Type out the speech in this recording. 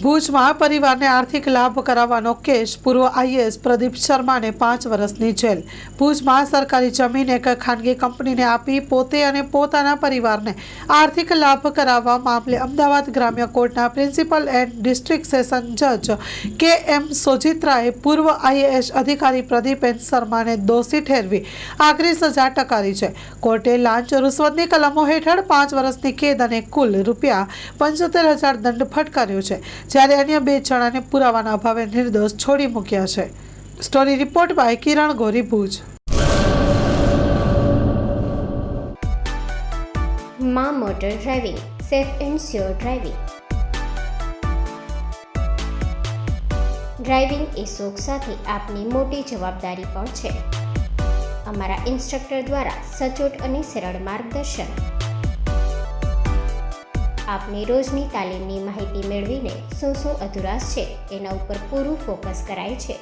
ભુજમાં પરિવારને આર્થિક લાભ કરાવવાનો કેસ, પૂર્વ આઈએએસ પ્રદીપ શર્માને 5 વર્ષની જેલ। ભુજમાં સરકારી જમીન એક ખાનગી કંપનીને આપી પોતે અને પોતાના પરિવારને આર્થિક લાભ કરાવવા મામલે અમદાવાદ ગ્રામ્ય કોર્ટના પ્રિન્સિપલ એન્ડ ડિસ્ટ્રિક્ટ સેશન જજ કે.એમ. સોજિત્રાએ પૂર્વ આઈએએસ અધિકારી પ્રદીપ એન શર્માને દોષી ઠેરવી આકરી સજા ટકારી છે। કોર્ટે લાંચ રૂશ્વતની કલમો હેઠળ 5 વર્ષની કેદ અને કુલ ₹75,000 દંડ ફટકાર્યો છે, જ્યારે અન્ય 2 જણાને પુરાવાના અભાવે નિર્દોષ છોડી મૂક્યા છે। સ્ટોરી રિપોર્ટ બાય કિરણ ગોરી, ભુજ। માં motor driving, safe and sure driving. Driving એ શોખ સાથે આપની મોટી જવાબદારી પણ છે। અમારા ઇન્સ્ટ્રક્ટર દ્વારા સચોટ અને સરળ માર્ગદર્શન। આપની રોજની તાલીમની માહિતી મેળવીને શું અધુરાશ છે એના ઉપર પૂરું ફોકસ કરાય છે।